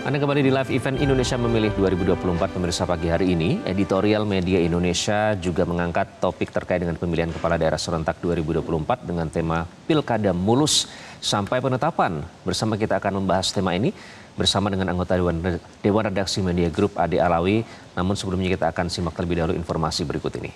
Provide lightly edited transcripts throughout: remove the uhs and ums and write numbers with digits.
Anda kembali di live event Indonesia Memilih 2024 pemirsa pagi hari ini. Editorial Media Indonesia juga mengangkat topik terkait dengan pemilihan kepala daerah serentak 2024 dengan tema Pilkada Mulus sampai penetapan. Bersama kita akan membahas tema ini bersama dengan anggota Dewan Redaksi Media Group Ade Alawi. Namun sebelumnya kita akan simak terlebih dahulu informasi berikut ini.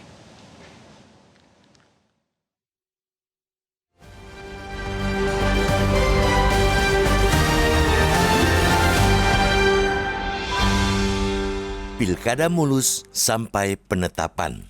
Pilkada mulus sampai penetapan.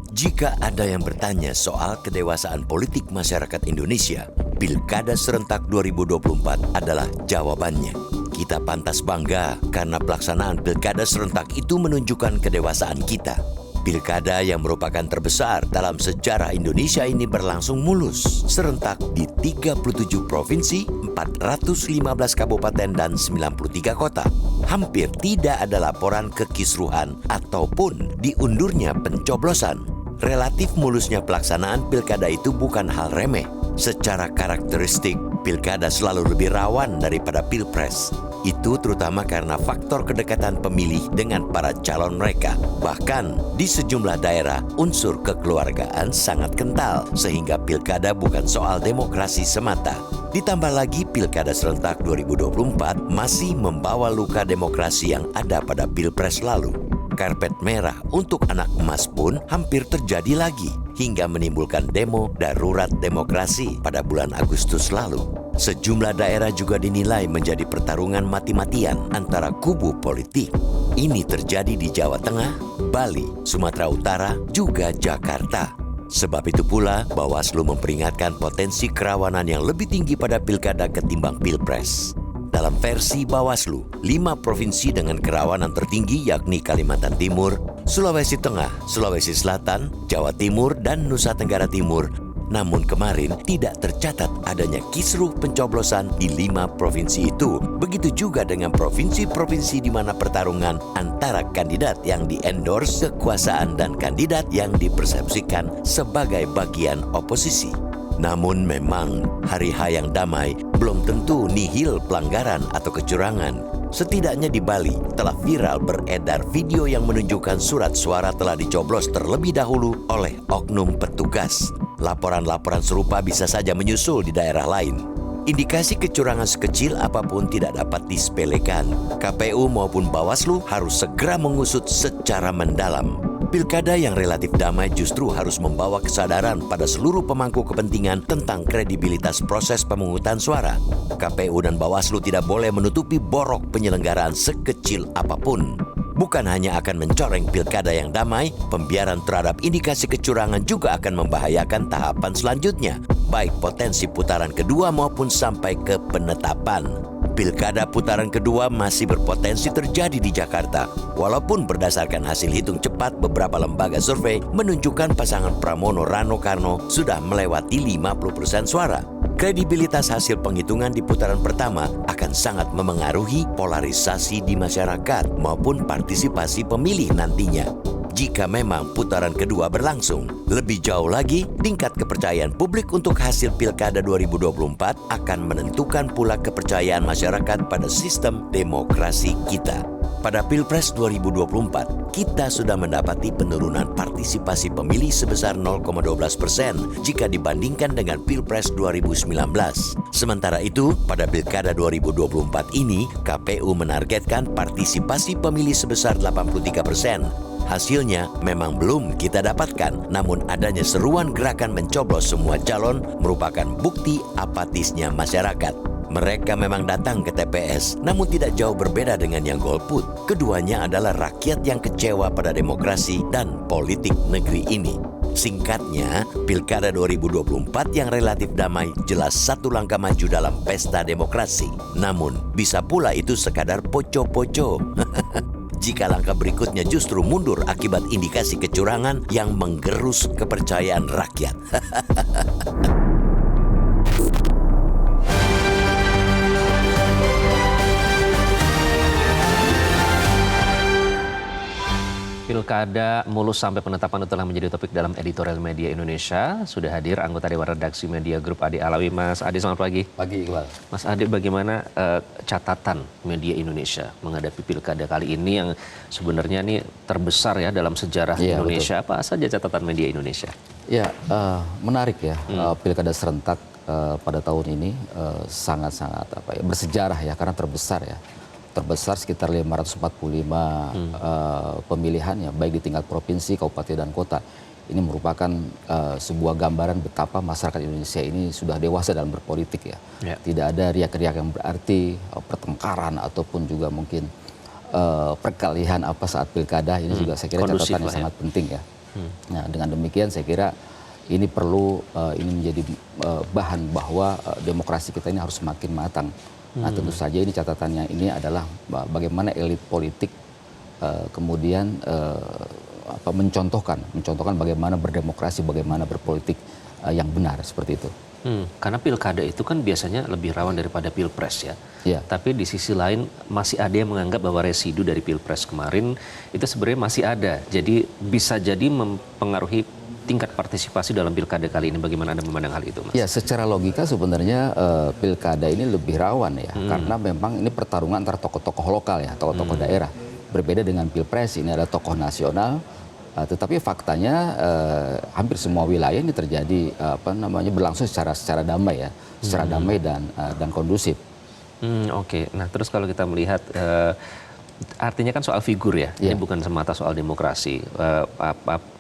Jika ada yang bertanya soal kedewasaan politik masyarakat Indonesia, Pilkada serentak 2024 adalah jawabannya. Kita pantas bangga karena pelaksanaan pilkada serentak itu menunjukkan kedewasaan kita. Pilkada yang merupakan terbesar dalam sejarah Indonesia ini berlangsung mulus, serentak di 37 provinsi, 415 kabupaten dan 93 kota. Hampir tidak ada laporan kekisruhan ataupun diundurnya pencoblosan. Relatif mulusnya pelaksanaan pilkada itu bukan hal remeh. Secara karakteristik, pilkada selalu lebih rawan daripada pilpres. Itu terutama karena faktor kedekatan pemilih dengan para calon mereka. Bahkan di sejumlah daerah, unsur kekeluargaan sangat kental, sehingga pilkada bukan soal demokrasi semata. Ditambah lagi pilkada serentak 2024 masih membawa luka demokrasi yang ada pada pilpres lalu. Karpet merah untuk anak emas pun hampir terjadi lagi, hingga menimbulkan demo darurat demokrasi pada bulan Agustus lalu. Sejumlah daerah juga dinilai menjadi pertarungan mati-matian antara kubu politik. Ini terjadi di Jawa Tengah, Bali, Sumatera Utara, juga Jakarta. Sebab itu pula Bawaslu memperingatkan potensi kerawanan yang lebih tinggi pada pilkada ketimbang pilpres. Dalam versi Bawaslu, 5 provinsi dengan kerawanan tertinggi yakni Kalimantan Timur, Sulawesi Tengah, Sulawesi Selatan, Jawa Timur, dan Nusa Tenggara Timur. Namun kemarin tidak tercatat adanya kisruh pencoblosan di 5 provinsi itu. Begitu juga dengan provinsi-provinsi di mana pertarungan antara kandidat yang di-endorse kekuasaan dan kandidat yang dipersepsikan sebagai bagian oposisi. Namun memang hari H yang damai belum tentu nihil pelanggaran atau kecurangan. Setidaknya di Bali telah viral beredar video yang menunjukkan surat suara telah dicoblos terlebih dahulu oleh oknum petugas. Laporan-laporan serupa bisa saja menyusul di daerah lain. Indikasi kecurangan sekecil apapun tidak dapat disepelekan. KPU maupun Bawaslu harus segera mengusut secara mendalam. Pilkada yang relatif damai justru harus membawa kesadaran pada seluruh pemangku kepentingan tentang kredibilitas proses pemungutan suara. KPU dan Bawaslu tidak boleh menutupi borok penyelenggaraan sekecil apapun. Bukan hanya akan mencoreng pilkada yang damai, pembiaran terhadap indikasi kecurangan juga akan membahayakan tahapan selanjutnya, baik potensi putaran kedua maupun sampai ke penetapan. Pilkada putaran kedua masih berpotensi terjadi di Jakarta. Walaupun berdasarkan hasil hitung cepat beberapa lembaga survei menunjukkan pasangan Pramono Rano Karno sudah melewati 50% suara. Kredibilitas hasil penghitungan di putaran pertama akan sangat memengaruhi polarisasi di masyarakat maupun partisipasi pemilih nantinya. Jika memang putaran kedua berlangsung, lebih jauh lagi, tingkat kepercayaan publik untuk hasil Pilkada 2024 akan menentukan pula kepercayaan masyarakat pada sistem demokrasi kita. Pada Pilpres 2024, kita sudah mendapati penurunan partisipasi pemilih sebesar 0,12% jika dibandingkan dengan Pilpres 2019. Sementara itu, pada Pilkada 2024 ini, KPU menargetkan partisipasi pemilih sebesar 83%. Hasilnya memang belum kita dapatkan, namun adanya seruan gerakan mencoblos semua calon merupakan bukti apatisnya masyarakat. Mereka memang datang ke TPS, namun tidak jauh berbeda dengan yang golput. Keduanya adalah rakyat yang kecewa pada demokrasi dan politik negeri ini. Singkatnya, Pilkada 2024 yang relatif damai jelas satu langkah maju dalam pesta demokrasi. Namun, bisa pula itu sekadar poco-poco. Jika langkah berikutnya justru mundur akibat indikasi kecurangan yang menggerus kepercayaan rakyat. Pilkada mulus sampai penetapan telah menjadi topik dalam editorial media Indonesia. Sudah hadir anggota Dewan Redaksi Media Group Ade Alawi. Mas Ade, selamat pagi. Pagi, Iqbal. Mas Ade, bagaimana catatan media Indonesia menghadapi Pilkada kali ini yang sebenarnya ini terbesar ya dalam sejarah Indonesia? Betul. Apa saja catatan media Indonesia? Ya, menarik ya. Pilkada serentak pada tahun ini sangat-sangat bersejarah ya, karena terbesar ya. Terbesar sekitar 545 pemilihan ya, baik di tingkat provinsi, kabupaten dan kota. Ini merupakan sebuah gambaran betapa masyarakat Indonesia ini sudah dewasa dalam berpolitik ya. Tidak ada riak-riak yang berarti, pertengkaran ataupun juga mungkin perkelahian saat pilkada. Ini juga saya kira catatan yang sangat penting ya. Nah, dengan demikian saya kira ini perlu ini menjadi bahan bahwa demokrasi kita ini harus semakin matang. Nah, tentu saja ini catatannya ini adalah bagaimana elit politik kemudian mencontohkan bagaimana berdemokrasi, bagaimana berpolitik yang benar seperti itu. Karena pilkada itu kan biasanya lebih rawan daripada pilpres ya. Tapi di sisi lain masih ada yang menganggap bahwa residu dari pilpres kemarin itu sebenarnya masih ada. Jadi bisa jadi mempengaruhi tingkat partisipasi dalam pilkada kali ini. Bagaimana Anda memandang hal itu, Mas? Ya, secara logika sebenarnya pilkada ini lebih rawan ya, karena memang ini pertarungan antara tokoh-tokoh lokal ya, tokoh-tokoh daerah. Berbeda dengan pilpres, ini ada tokoh nasional, tetapi faktanya hampir semua wilayah ini terjadi berlangsung secara damai ya, secara damai dan kondusif. Oke. Nah, terus kalau kita melihat artinya kan soal figur ya, ini bukan semata soal demokrasi,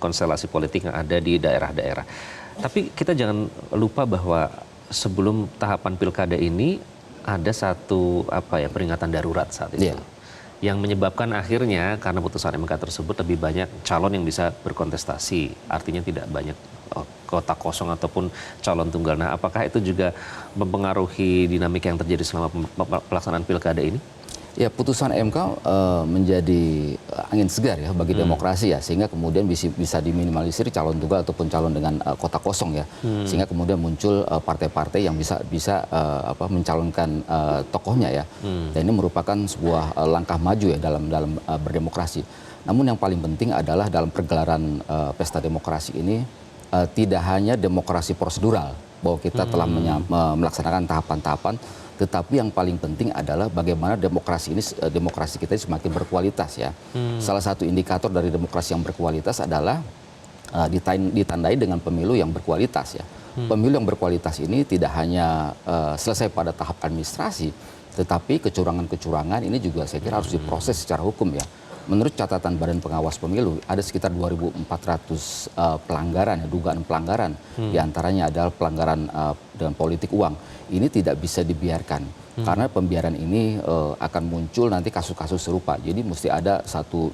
konstelasi politik yang ada di daerah-daerah. Tapi kita jangan lupa bahwa sebelum tahapan pilkada ini ada satu peringatan darurat saat itu, yang menyebabkan akhirnya karena putusan MK tersebut lebih banyak calon yang bisa berkontestasi, artinya tidak banyak kota kosong ataupun calon tunggal. Nah, apakah itu juga mempengaruhi dinamika yang terjadi selama pelaksanaan pilkada ini? Ya, putusan MK menjadi angin segar ya bagi demokrasi ya, sehingga kemudian bisa diminimalisir calon tunggal ataupun calon dengan kota kosong ya, sehingga kemudian muncul partai-partai yang bisa mencalonkan tokohnya ya. Dan ini merupakan sebuah langkah maju ya dalam berdemokrasi. Namun yang paling penting adalah dalam pergelaran pesta demokrasi ini tidak hanya demokrasi prosedural bahwa kita telah melaksanakan tahapan-tahapan, tetapi yang paling penting adalah bagaimana demokrasi kita semakin berkualitas ya. Salah satu indikator dari demokrasi yang berkualitas adalah ditandai dengan pemilu yang berkualitas ya. Pemilu yang berkualitas ini tidak hanya selesai pada tahap administrasi, tetapi kecurangan-kecurangan ini juga saya kira harus diproses secara hukum ya. Menurut catatan Badan Pengawas Pemilu, ada sekitar 2.400 pelanggaran, dugaan pelanggaran. Di antaranya adalah pelanggaran dengan politik uang. Ini tidak bisa dibiarkan, karena pembiaran ini akan muncul nanti kasus-kasus serupa. Jadi mesti ada satu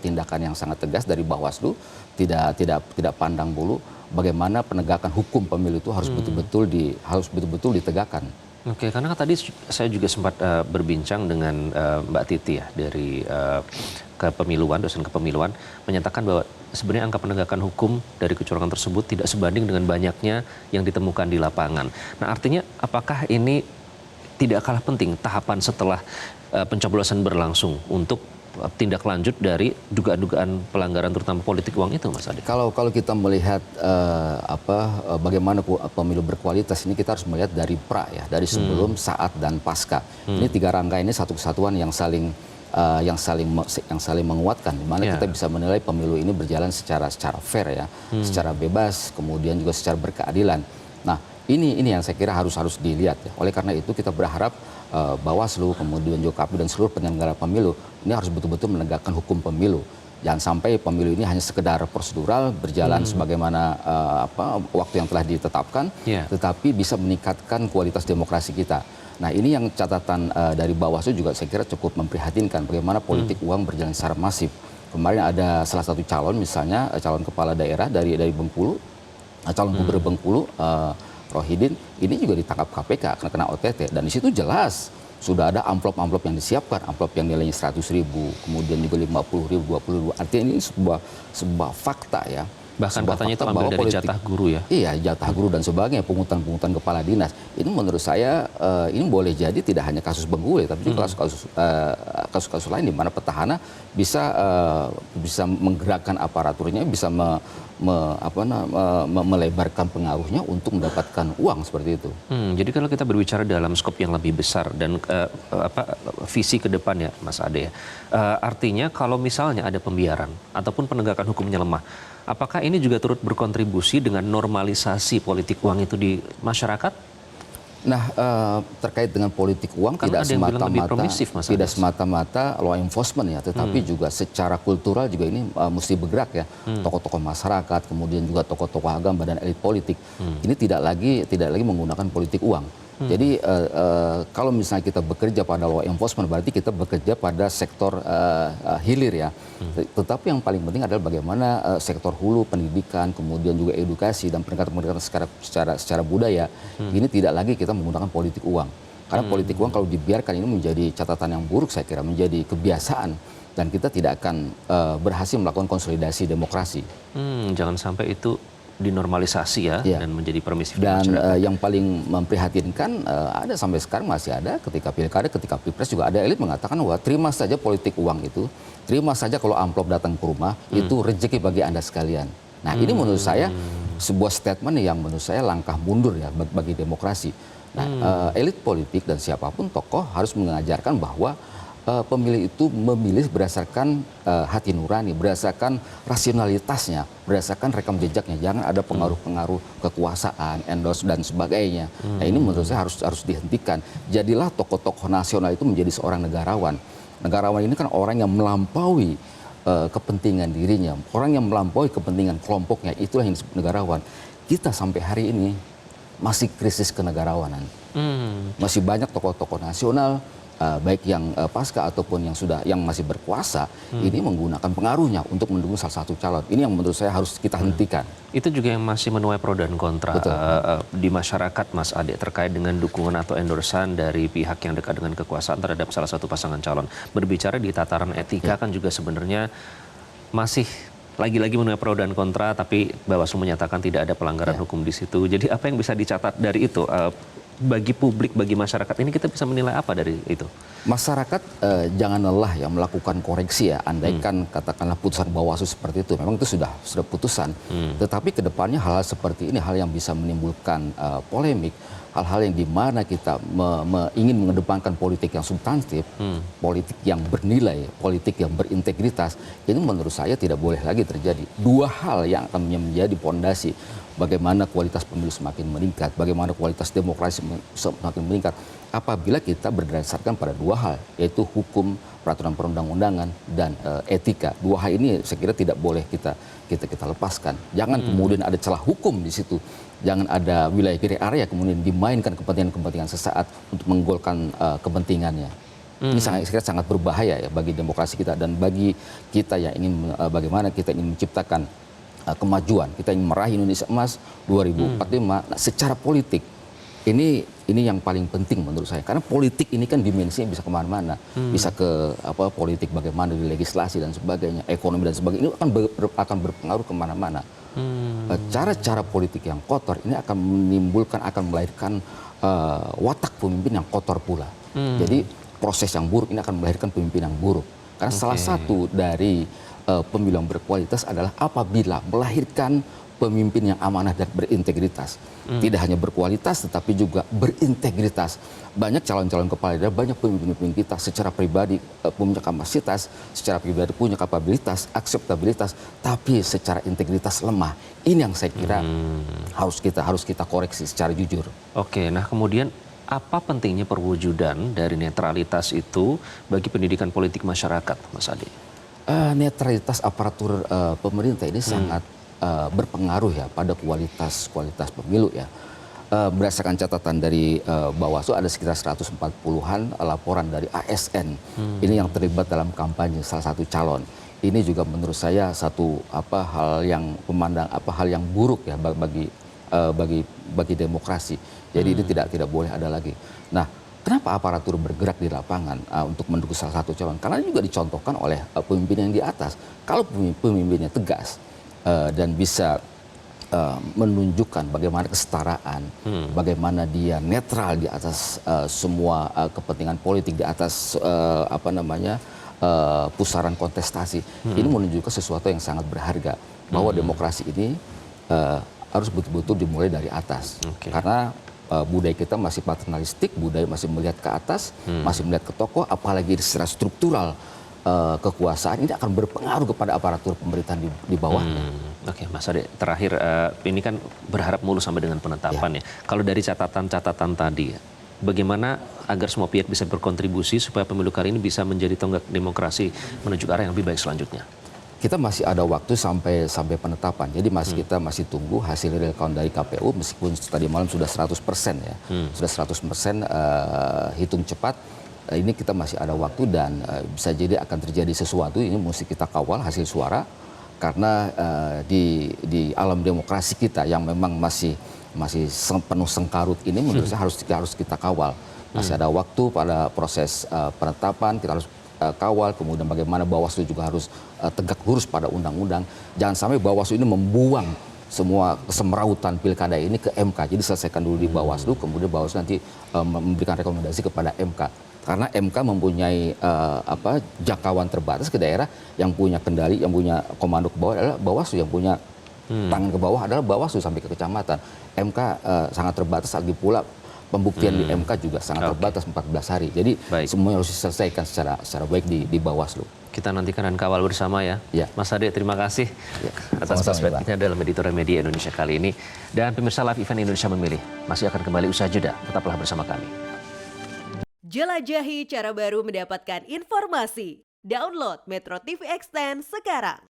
tindakan yang sangat tegas dari Bawaslu, tidak pandang bulu, bagaimana penegakan hukum pemilu itu harus betul-betul ditegakkan. Oke, karena tadi saya juga sempat berbincang dengan Mbak Titi ya dari kepemiluan, dosen kepemiluan, menyatakan bahwa sebenarnya angka penegakan hukum dari kecurangan tersebut tidak sebanding dengan banyaknya yang ditemukan di lapangan. Nah, artinya apakah ini tidak kalah penting tahapan setelah pencoblosan berlangsung untuk tindak lanjut dari dugaan-dugaan pelanggaran terutama politik uang itu, Mas Ade? Kalau kita melihat bagaimana pemilu berkualitas ini, kita harus melihat dari dari sebelum, saat dan pasca. Ini tiga rangka ini satu kesatuan yang saling menguatkan, di mana kita bisa menilai pemilu ini berjalan secara fair ya, secara bebas, kemudian juga secara berkeadilan. Nah, ini yang saya kira harus dilihat ya. Oleh karena itu kita berharap Bawaslu, kemudian juga KPU dan seluruh penyelenggara pemilu ini harus betul-betul menegakkan hukum pemilu. Jangan sampai pemilu ini hanya sekedar prosedural berjalan sebagaimana waktu yang telah ditetapkan, tetapi bisa meningkatkan kualitas demokrasi kita. Nah, ini yang catatan dari Bawaslu juga saya kira cukup memprihatinkan, bagaimana politik uang berjalan secara masif. Kemarin ada salah satu calon, misalnya calon kepala daerah dari Bengkulu, calon gubernur Bengkulu, Rohidin, ini juga ditangkap KPK karena kena OTT, dan di situ jelas sudah ada amplop-amplop yang disiapkan, amplop yang nilainya 100.000, kemudian juga 50.000, 20.000. Artinya ini sebuah fakta ya. Bahkan Sebuah katanya itu fakta ambil bahwa dari politik- jatah guru ya. Iya, jatah guru dan sebagainya, pungutan-pungutan kepala dinas. Ini menurut saya ini boleh jadi tidak hanya kasus Bengkulu, tapi juga kasus-kasus lain di mana petahana bisa menggerakkan aparaturnya, bisa melebarkan pengaruhnya untuk mendapatkan uang seperti itu. Jadi kalau kita berbicara dalam skop yang lebih besar dan visi ke depan ya Mas Ade ya, artinya kalau misalnya ada pembiaran ataupun penegakan hukumnya lemah, apakah ini juga turut berkontribusi dengan normalisasi politik uang itu di masyarakat? Nah, terkait dengan politik uang Kan tidak ada yang bilang lebih permisif, Mas tidak Ades. semata-mata law enforcement ya, tetapi juga secara kultural juga ini mesti bergerak ya. Tokoh-tokoh masyarakat, kemudian juga tokoh-tokoh agama dan elit politik. Ini tidak lagi menggunakan politik uang. Jadi kalau misalnya kita bekerja pada law enforcement, berarti kita bekerja pada sektor hilir ya. Tetapi yang paling penting adalah bagaimana sektor hulu, pendidikan, kemudian juga edukasi dan peningkatan secara budaya. Ini tidak lagi kita menggunakan politik uang. Karena politik uang kalau dibiarkan ini menjadi catatan yang buruk, saya kira menjadi kebiasaan dan kita tidak akan berhasil melakukan konsolidasi demokrasi. Jangan sampai itu dinormalisasi ya, dan menjadi permisif di Dan masyarakat. yang paling memprihatinkan ada sampai sekarang masih ada ketika pilkada, ketika pilpres juga ada elit mengatakan bahwa terima saja politik uang itu, terima saja kalau amplop datang ke rumah itu rezeki bagi Anda sekalian. Nah ini menurut saya sebuah statement yang menurut saya langkah mundur ya bagi demokrasi. Nah elit politik dan siapapun tokoh harus mengajarkan bahwa pemilih itu memilih berdasarkan hati nurani, berdasarkan rasionalitasnya, berdasarkan rekam jejaknya. Jangan ada pengaruh-pengaruh kekuasaan, endorse dan sebagainya. Nah ini menurut saya harus dihentikan. Jadilah tokoh-tokoh nasional itu menjadi seorang negarawan. Negarawan ini kan orang yang melampaui kepentingan dirinya, orang yang melampaui kepentingan kelompoknya. Itulah yang disebut negarawan. Kita sampai hari ini masih krisis kenegarawanan. Masih banyak tokoh-tokoh nasional baik yang pasca ataupun yang masih berkuasa ini menggunakan pengaruhnya untuk mendukung salah satu calon. Ini yang menurut saya harus kita hentikan. Itu juga yang masih menuai pro dan kontra di masyarakat, Mas Ade, terkait dengan dukungan atau endorsan dari pihak yang dekat dengan kekuasaan terhadap salah satu pasangan calon. Berbicara di tataran etika kan juga sebenarnya masih lagi-lagi menuai pro dan kontra, tapi Bawaslu menyatakan tidak ada pelanggaran hukum di situ. Jadi apa yang bisa dicatat dari itu? Bagi publik, bagi masyarakat ini kita bisa menilai apa dari itu? Masyarakat jangan lelah ya melakukan koreksi ya. Andaikan katakanlah putusan Bawaslu seperti itu, memang itu sudah putusan. Tetapi kedepannya hal-hal seperti ini, hal yang bisa menimbulkan polemik, hal-hal yang dimana kita ingin mengedepankan politik yang substantif, politik yang bernilai, politik yang berintegritas, ini menurut saya tidak boleh lagi terjadi. Dua hal yang akan menjadi pondasi bagaimana kualitas pemilu semakin meningkat, bagaimana kualitas demokrasi semakin meningkat apabila kita berdasarkan pada dua hal, yaitu hukum, peraturan perundang-undangan dan etika. Dua hal ini saya kira tidak boleh kita lepaskan. Jangan kemudian ada celah hukum di situ. Jangan ada wilayah gray area kemudian dimainkan kepentingan-kepentingan sesaat untuk menggolkan kepentingannya. Ini saya kira sangat berbahaya ya bagi demokrasi kita dan bagi kita yang ingin bagaimana kita ingin menciptakan kemajuan, kita ingin meraih Indonesia Emas 2045. Nah, secara politik ini yang paling penting menurut saya, karena politik ini kan dimensinya bisa kemana-mana, bisa ke politik bagaimana di legislasi dan sebagainya, ekonomi dan sebagainya, ini akan berpengaruh kemana-mana. Cara-cara politik yang kotor ini akan melahirkan watak pemimpin yang kotor pula. Jadi proses yang buruk ini akan melahirkan pemimpin yang buruk. Karena salah satu dari pemilu yang berkualitas adalah apabila melahirkan pemimpin yang amanah dan berintegritas. Tidak hanya berkualitas tetapi juga berintegritas. Banyak calon-calon kepala daerah, banyak pemimpin kita secara pribadi punya kapasitas, secara pribadi punya kapabilitas, akseptabilitas, tapi secara integritas lemah. Ini yang saya kira harus kita koreksi secara jujur. Oke, nah kemudian apa pentingnya perwujudan dari netralitas itu bagi pendidikan politik masyarakat, Mas Ade? Netralitas aparatur pemerintah ini sangat berpengaruh ya pada kualitas pemilu ya. Berdasarkan catatan dari Bawaslu ada sekitar 140-an laporan dari ASN ini yang terlibat dalam kampanye salah satu calon. Ini juga menurut saya satu hal yang buruk ya bagi demokrasi. Jadi ini tidak boleh ada lagi. Nah, kenapa aparatur bergerak di lapangan untuk mendukung salah satu calon? Karena ini juga dicontohkan oleh pemimpin yang di atas. Kalau pemimpinnya tegas, dan bisa menunjukkan bagaimana kesetaraan, bagaimana dia netral di atas semua kepentingan politik, di atas pusaran kontestasi. Ini menunjukkan sesuatu yang sangat berharga, bahwa demokrasi ini harus betul-betul dimulai dari atas. Karena budaya kita masih paternalistik, budaya masih melihat ke atas, masih melihat ke tokoh, apalagi secara struktural kekuasaan ini akan berpengaruh kepada aparatur pemerintahan di bawahnya. Oke, Mas Ade, terakhir ini kan berharap mulus sampai dengan penetapan ya. Kalau dari catatan-catatan tadi, bagaimana agar semua pihak bisa berkontribusi supaya pemilu kali ini bisa menjadi tonggak demokrasi menuju ke arah yang lebih baik selanjutnya? Kita masih ada waktu sampai penetapan. Jadi kita masih tunggu hasil real count dari KPU, meskipun tadi malam sudah 100% ya. Sudah 100% hitung cepat. Ini kita masih ada waktu dan bisa jadi akan terjadi sesuatu. Ini mesti kita kawal hasil suara, karena di alam demokrasi kita yang memang masih penuh sengkarut ini, menurut saya harus kita kawal. Masih ada waktu pada proses penetapan, kita harus kawal. Kemudian bagaimana Bawaslu juga harus tegak lurus pada undang-undang. Jangan sampai Bawaslu ini membuang semua kesemrautan pilkada ini ke MK. Jadi selesaikan dulu di Bawaslu, kemudian Bawaslu nanti memberikan rekomendasi kepada MK. Karena MK mempunyai jangkauan terbatas ke daerah, yang punya kendali, yang punya komando ke bawah adalah Bawaslu, yang punya tangan ke bawah adalah Bawaslu sampai ke kecamatan. MK sangat terbatas, lagi pula pembuktian di MK juga sangat terbatas 14 hari. Jadi semuanya harus diselesaikan secara baik di Bawaslu. Kita nantikan dan kawal bersama ya. Mas Ade, terima kasih atas perspektifnya dalam editorial Media Indonesia kali ini. Dan pemirsa Live Event Indonesia Memilih masih akan kembali usai jeda. Tetaplah bersama kami. Jelajahi cara baru mendapatkan informasi. Download Metro TV Extend sekarang.